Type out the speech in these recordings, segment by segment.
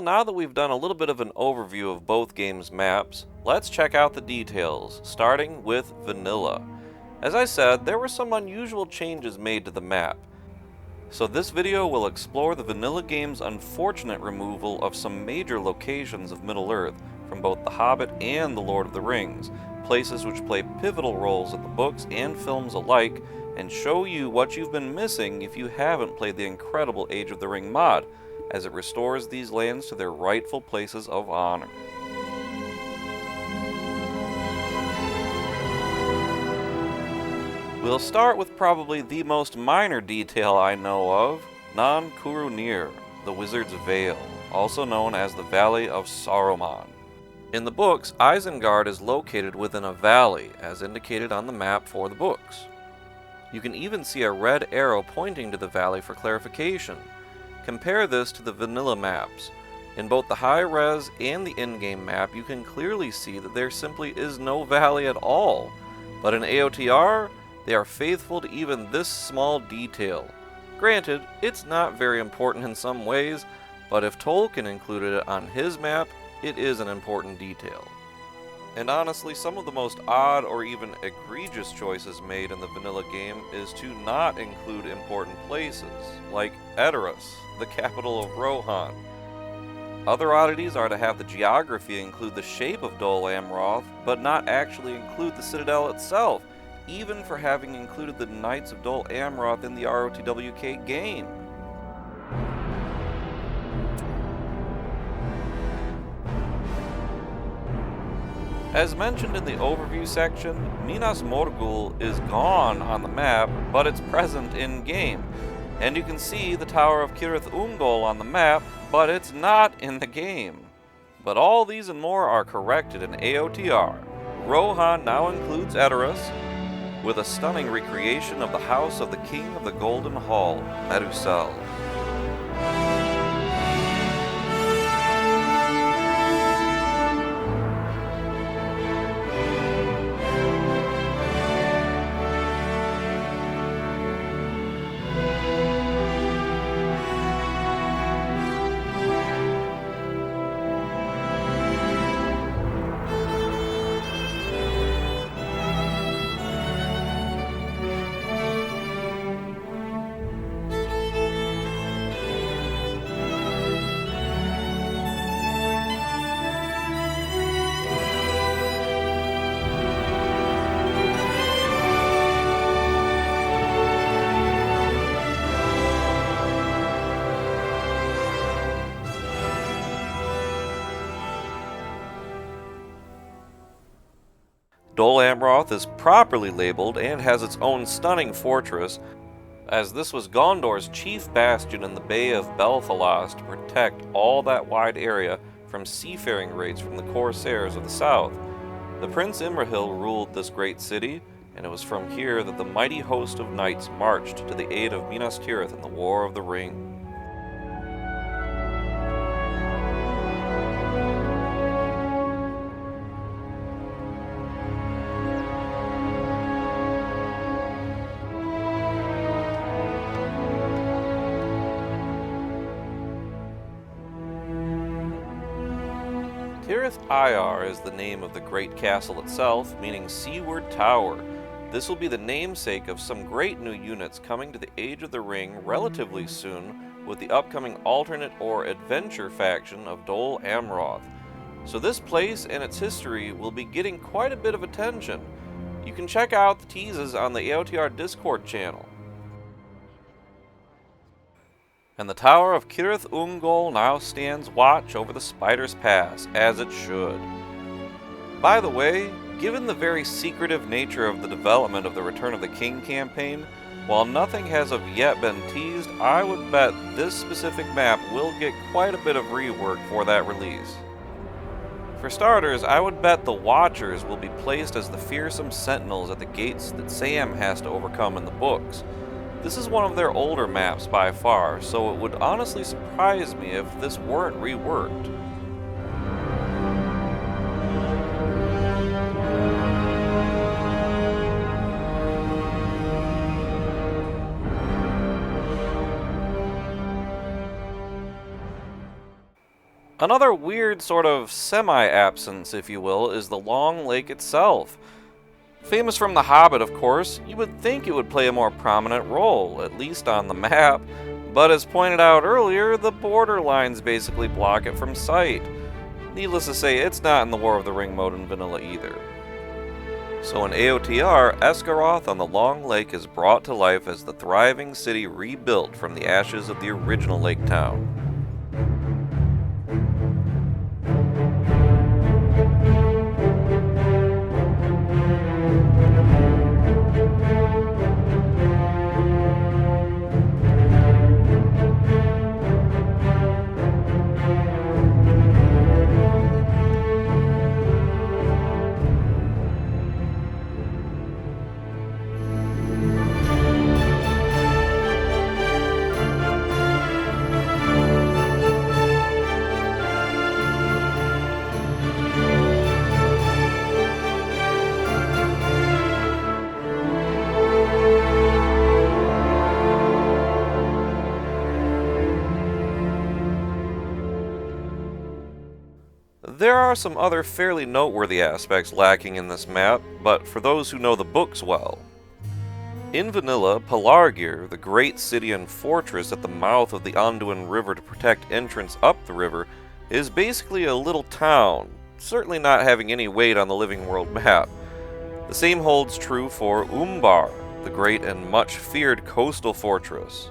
Well, now that we've done a little bit of an overview of both games' maps, let's check out the details, starting with Vanilla. As I said, there were some unusual changes made to the map. So this video will explore the Vanilla game's unfortunate removal of some major locations of Middle-earth from both The Hobbit and The Lord of the Rings, places which play pivotal roles in the books and films alike, and show you what you've been missing if you haven't played the incredible Age of the Ring mod, as it restores these lands to their rightful places of honor. We'll start with probably the most minor detail I know of, Nan Curunir, the Wizard's Vale, also known as the Valley of Saruman. In the books, Isengard is located within a valley, as indicated on the map for the books. You can even see a red arrow pointing to the valley for clarification. Compare this to the vanilla maps. In both the high-res and the in-game map, you can clearly see that there simply is no valley at all. But in AOTR, they are faithful to even this small detail. Granted, it's not very important in some ways, but if Tolkien included it on his map, it is an important detail. And honestly, some of the most odd or even egregious choices made in the vanilla game is to not include important places, like Edoras, the capital of Rohan. Other oddities are to have the geography include the shape of Dol Amroth, but not actually include the citadel itself, even for having included the Knights of Dol Amroth in the ROTWK game. As mentioned in the overview section, Minas Morgul is gone on the map, but it's present in-game. And you can see the Tower of Cirith Ungol on the map, but it's not in the game. But all these and more are corrected in AOTR. Rohan now includes Edoras, with a stunning recreation of the House of the King of the Golden Hall, Merusal. Dol Amroth is properly labeled and has its own stunning fortress, as this was Gondor's chief bastion in the Bay of Belfalas to protect all that wide area from seafaring raids from the Corsairs of the south. The Prince Imrahil ruled this great city, and it was from here that the mighty host of knights marched to the aid of Minas Tirith in the War of the Ring. Tirith Iar is the name of the great castle itself, meaning Seaward Tower. This will be the namesake of some great new units coming to the Age of the Ring relatively soon with the upcoming alternate or adventure faction of Dol Amroth. So this place and its history will be getting quite a bit of attention. You can check out the teases on the AOTR Discord channel. And the Tower of Cirith Ungol now stands watch over the Spider's Pass, as it should. By the way, given the very secretive nature of the development of the Return of the King campaign, while nothing has of yet been teased, I would bet this specific map will get quite a bit of rework for that release. For starters, I would bet the Watchers will be placed as the fearsome sentinels at the gates that Sam has to overcome in the books. This is one of their older maps by far, so it would honestly surprise me if this weren't reworked. Another weird sort of semi-absence, if you will, is the Long Lake itself. Famous from The Hobbit, of course, you would think it would play a more prominent role, at least on the map, but as pointed out earlier, the borderlines basically block it from sight. Needless to say, it's not in the War of the Ring mode in vanilla either. So in AOTR, Esgaroth on the Long Lake is brought to life as the thriving city rebuilt from the ashes of the original lake town. There are some other fairly noteworthy aspects lacking in this map, but for those who know the books well. In vanilla, Pelargir, the great city and fortress at the mouth of the Anduin River to protect entrance up the river, is basically a little town, certainly not having any weight on the Living World map. The same holds true for Umbar, the great and much feared coastal fortress.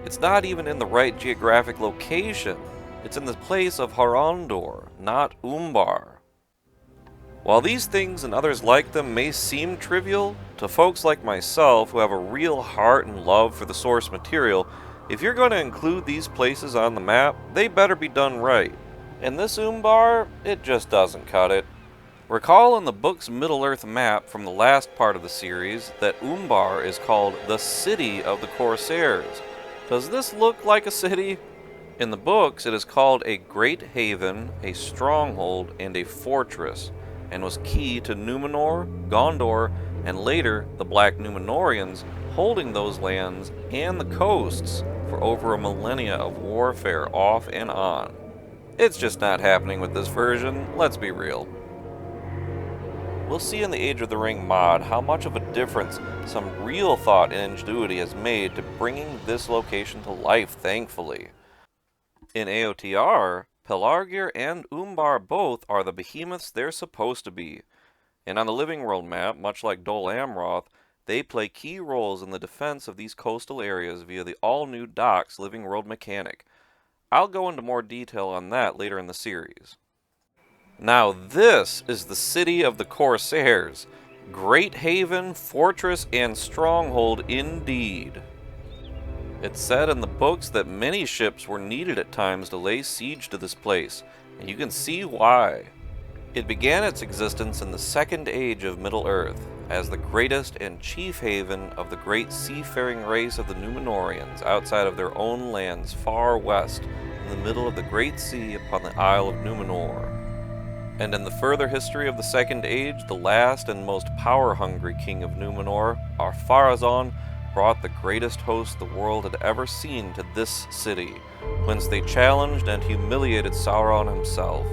It's not even in the right geographic location. It's in the place of Harondor, not Umbar. While these things and others like them may seem trivial, to folks like myself who have a real heart and love for the source material, if you're going to include these places on the map, they better be done right. And this Umbar, it just doesn't cut it. Recall in the book's Middle-earth map from the last part of the series that Umbar is called the City of the Corsairs. Does this look like a city? In the books, it is called a great haven, a stronghold, and a fortress, and was key to Numenor, Gondor, and later the Black Númenóreans holding those lands and the coasts for over a millennia of warfare off and on. It's just not happening with this version, let's be real. We'll see in the Age of the Ring mod how much of a difference some real thought and ingenuity has made to bringing this location to life, thankfully. In AOTR, Pelargir and Umbar both are the behemoths they're supposed to be, and on the Living World map, much like Dol Amroth, they play key roles in the defense of these coastal areas via the all-new Docks Living World mechanic. I'll go into more detail on that later in the series. Now this is the City of the Corsairs, great haven, fortress, and stronghold indeed. It's said in the books that many ships were needed at times to lay siege to this place, and you can see why. It began its existence in the Second Age of Middle-earth, as the greatest and chief haven of the great seafaring race of the Númenóreans outside of their own lands far west, in the middle of the Great Sea upon the Isle of Númenor. And in the further history of the Second Age, the last and most power-hungry king of Númenor, Ar-Pharazôn, brought the greatest host the world had ever seen to this city, whence they challenged and humiliated Sauron himself.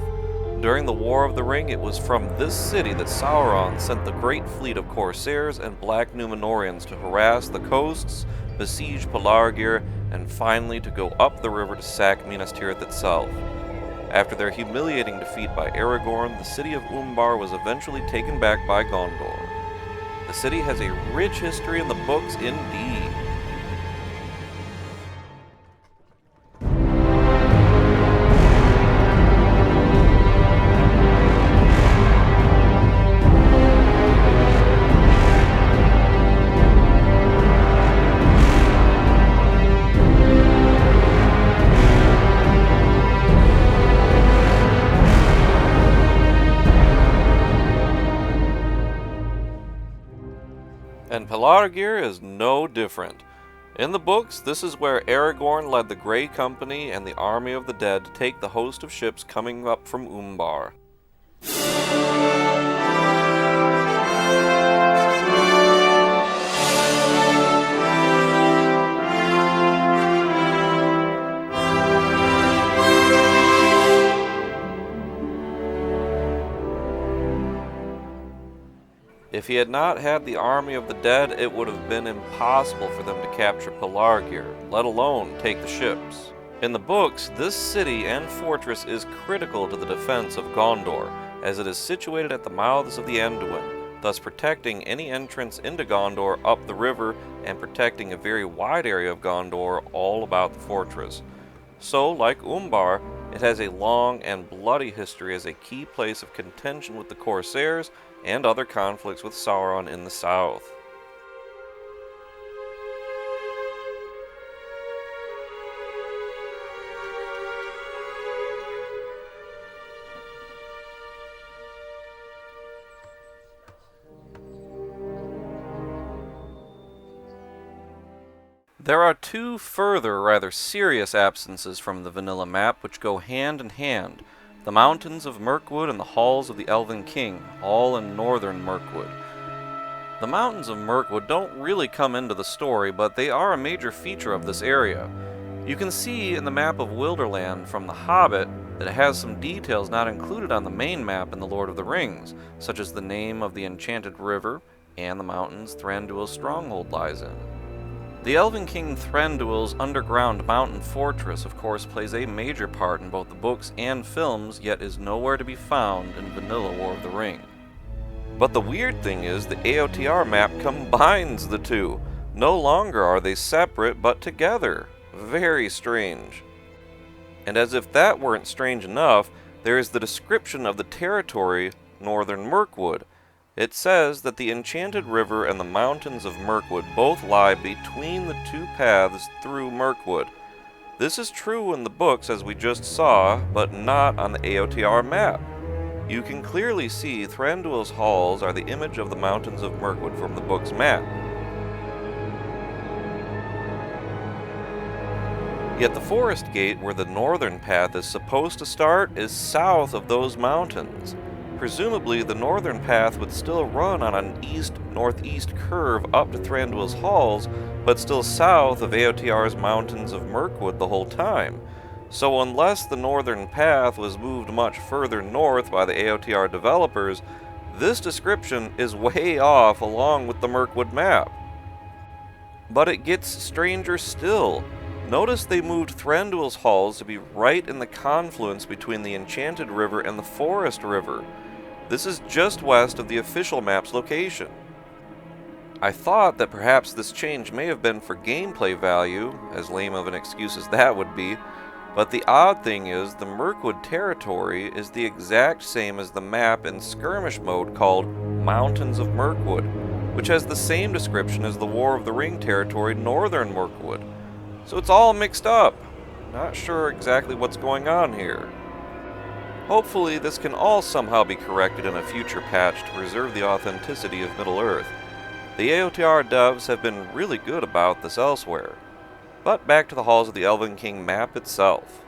During the War of the Ring, it was from this city that Sauron sent the great fleet of Corsairs and Black Númenóreans to harass the coasts, besiege Pelargir, and finally to go up the river to sack Minas Tirith itself. After their humiliating defeat by Aragorn, the city of Umbar was eventually taken back by Gondor. The city has a rich history in the books indeed. And Pelargir is no different. In the books, this is where Aragorn led the Grey Company and the army of the dead to take the host of ships coming up from Umbar. If he had not had the army of the dead, it would have been impossible for them to capture Pelargir, let alone take the ships. In the books, this city and fortress is critical to the defense of Gondor, as it is situated at the mouths of the Anduin, thus protecting any entrance into Gondor up the river and protecting a very wide area of Gondor all about the fortress. So, like Umbar, it has a long and bloody history as a key place of contention with the Corsairs and other conflicts with Sauron in the south. There are two further, rather serious absences from the vanilla map which go hand in hand: the mountains of Mirkwood and the halls of the Elvenking, all in northern Mirkwood. The mountains of Mirkwood don't really come into the story, but they are a major feature of this area. You can see in the map of Wilderland from The Hobbit that it has some details not included on the main map in The Lord of the Rings, such as the name of the enchanted river and the mountains Thranduil's stronghold lies in. The Elvenking Thranduil's underground mountain fortress, of course, plays a major part in both the books and films, yet is nowhere to be found in vanilla War of the Ring. But the weird thing is, the AOTR map combines the two. No longer are they separate, but together. Very strange. And as if that weren't strange enough, there is the description of the territory northern Mirkwood. It says that the enchanted river and the mountains of Mirkwood both lie between the two paths through Mirkwood. This is true in the books as we just saw, but not on the AOTR map. You can clearly see Thranduil's halls are the image of the mountains of Mirkwood from the book's map. Yet the forest gate where the northern path is supposed to start is south of those mountains. Presumably, the northern path would still run on an east-northeast curve up to Thranduil's halls, but still south of AOTR's mountains of Mirkwood the whole time. So unless the northern path was moved much further north by the AOTR developers, this description is way off along with the Mirkwood map. But it gets stranger still. Notice they moved Thranduil's halls to be right in the confluence between the Enchanted River and the Forest River. This is just west of the official map's location. I thought that perhaps this change may have been for gameplay value, as lame of an excuse as that would be, but the odd thing is the Mirkwood territory is the exact same as the map in skirmish mode called Mountains of Mirkwood, which has the same description as the War of the Ring territory northern Mirkwood. So it's all mixed up. Not sure exactly what's going on here. Hopefully this can all somehow be corrected in a future patch to preserve the authenticity of Middle-earth. The AOTR devs have been really good about this elsewhere. But back to the halls of the Elvenking map itself.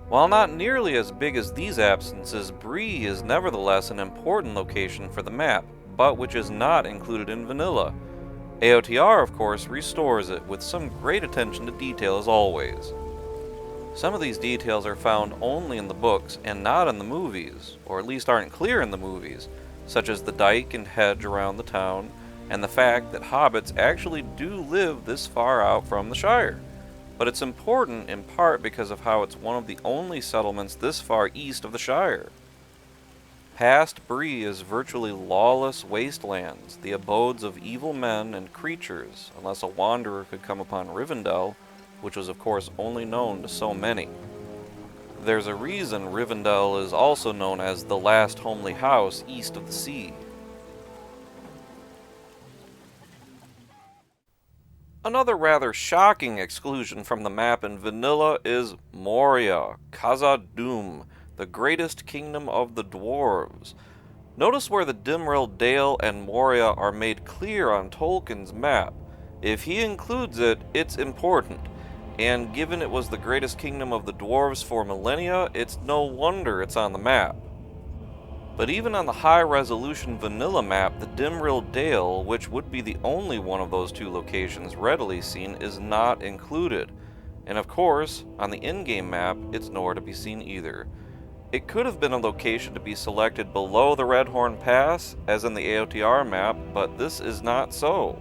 While not nearly as big as these absences, Bree is nevertheless an important location for the map, but which is not included in vanilla. AOTR, of course, restores it with some great attention to detail as always. Some of these details are found only in the books and not in the movies, or at least aren't clear in the movies, such as the dike and hedge around the town, and the fact that hobbits actually do live this far out from the Shire. But it's important in part because of how it's one of the only settlements this far east of the Shire. Past Bree is virtually lawless wastelands, the abodes of evil men and creatures, unless a wanderer could come upon Rivendell, which was of course only known to so many. There's a reason Rivendell is also known as the last homely house east of the sea. Another rather shocking exclusion from the map in vanilla is Moria, Khazad-dûm, the greatest kingdom of the dwarves. Notice where the Dimrill Dale and Moria are made clear on Tolkien's map. If he includes it, it's important, and given it was the greatest kingdom of the dwarves for millennia, it's no wonder it's on the map. But even on the high-resolution vanilla map, the Dimrill Dale, which would be the only one of those two locations readily seen, is not included. And of course, on the in-game map, it's nowhere to be seen either. It could have been a location to be selected below the Redhorn Pass, as in the AOTR map, but this is not so.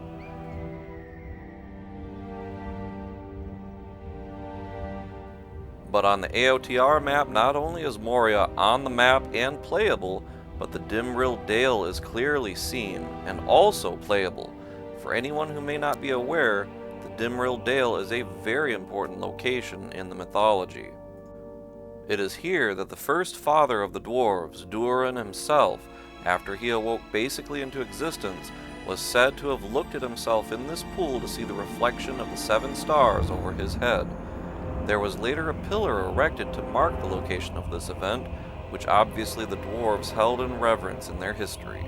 But on the AOTR map, not only is Moria on the map and playable, but the Dimrill Dale is clearly seen, and also playable. For anyone who may not be aware, the Dimrill Dale is a very important location in the mythology. It is here that the first father of the dwarves, Durin himself, after he awoke basically into existence, was said to have looked at himself in this pool to see the reflection of the 7 stars over his head. There was later a pillar erected to mark the location of this event, which obviously the dwarves held in reverence in their history.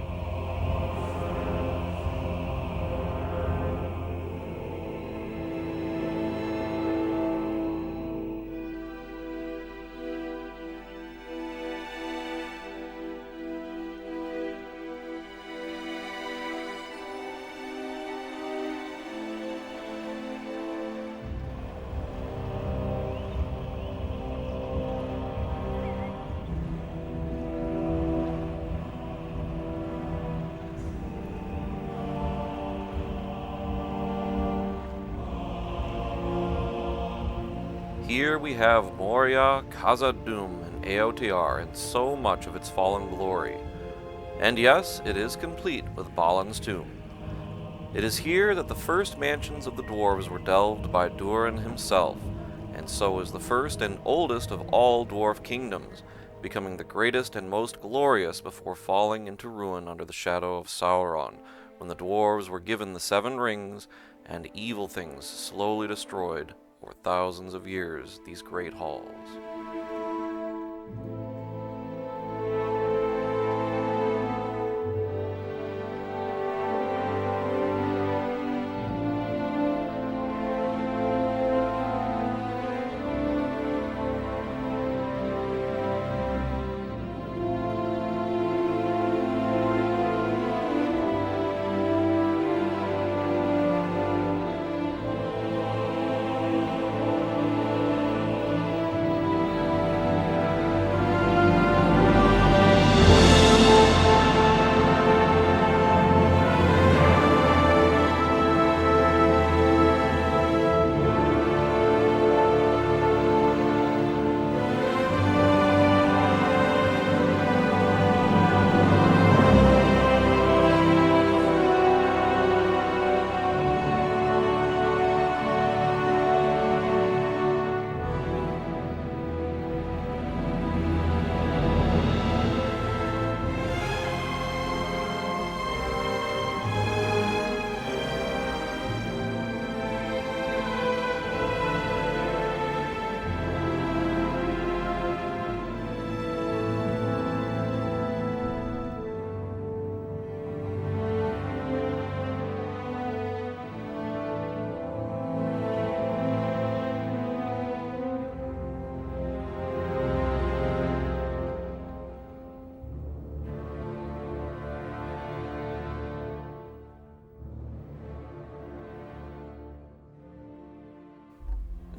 Here we have Moria, Khazad-dûm, and AOTR in so much of its fallen glory. And yes, it is complete with Balin's tomb. It is here that the first mansions of the dwarves were delved by Durin himself, and so is the first and oldest of all dwarf kingdoms, becoming the greatest and most glorious before falling into ruin under the shadow of Sauron, when the dwarves were given the 7 rings, and evil things slowly destroyed for thousands of years these great halls.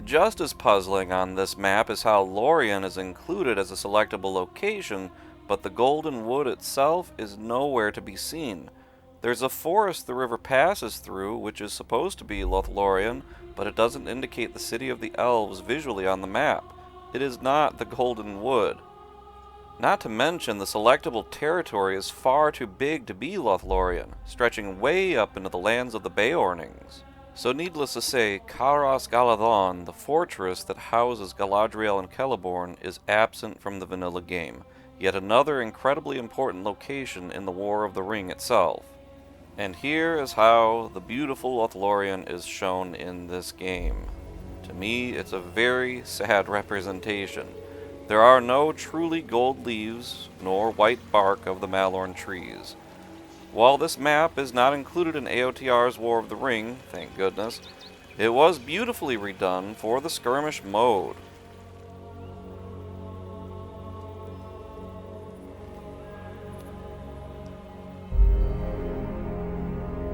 just as puzzling on this map is how Lorien is included as a selectable location, but the Golden Wood itself is nowhere to be seen. There's a forest the river passes through, which is supposed to be Lothlorien, but it doesn't indicate the city of the elves visually on the map. It is not the Golden Wood. Not to mention, the selectable territory is far too big to be Lothlorien, stretching way up into the lands of the Beornings. So needless to say, Caras Galadhon, the fortress that houses Galadriel and Celeborn, is absent from the vanilla game, yet another incredibly important location in the War of the Ring itself. And here is how the beautiful Lothlorien is shown in this game. To me, it's a very sad representation. There are no truly gold leaves, nor white bark of the Malorn trees. While this map is not included in AOTR's War of the Ring, thank goodness, it was beautifully redone for the skirmish mode.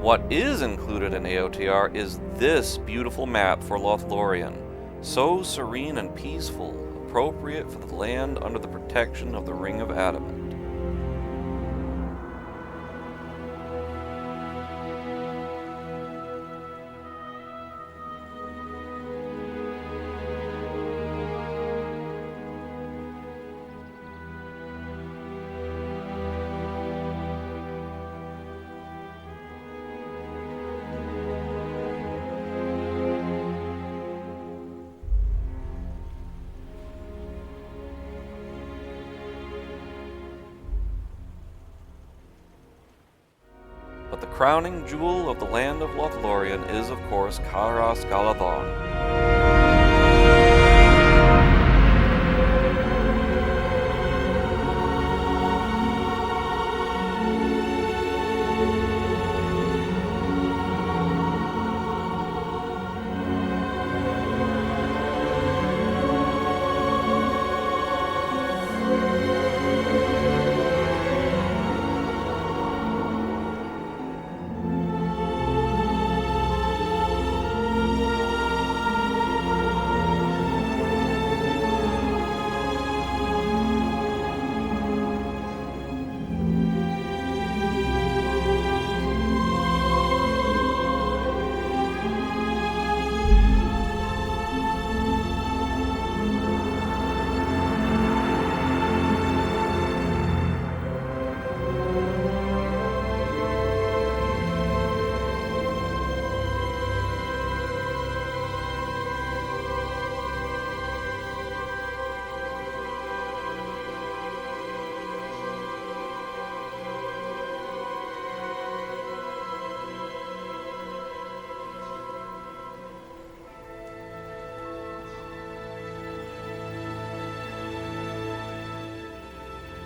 What is included in AOTR is this beautiful map for Lothlorien, so serene and peaceful, appropriate for the land under the protection of the Ring of Adamant. But the crowning jewel of the land of Lothlorien is, of course, Caras Galadhon.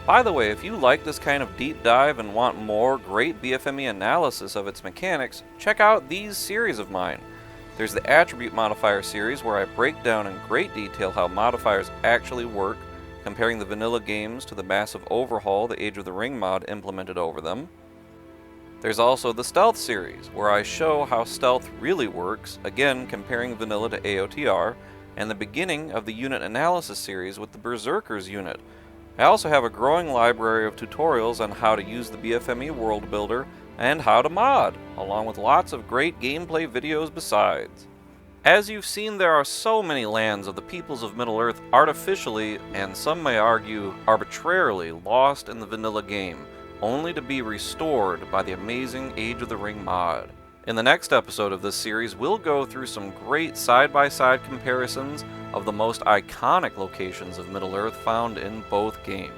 By the way, if you like this kind of deep dive and want more great BFME analysis of its mechanics, check out these series of mine. There's the Attribute Modifier series, where I break down in great detail how modifiers actually work, comparing the vanilla games to the massive overhaul the Age of the Ring mod implemented over them. There's also the Stealth series, where I show how stealth really works, again comparing vanilla to AOTR, and the beginning of the unit analysis series with the Berserkers unit. I also have a growing library of tutorials on how to use the BFME World Builder and how to mod, along with lots of great gameplay videos besides. As you've seen, there are so many lands of the peoples of Middle-earth artificially, and some may argue arbitrarily, lost in the vanilla game, only to be restored by the amazing Age of the Ring mod. In the next episode of this series, we'll go through some great side-by-side comparisons of the most iconic locations of Middle-earth found in both games.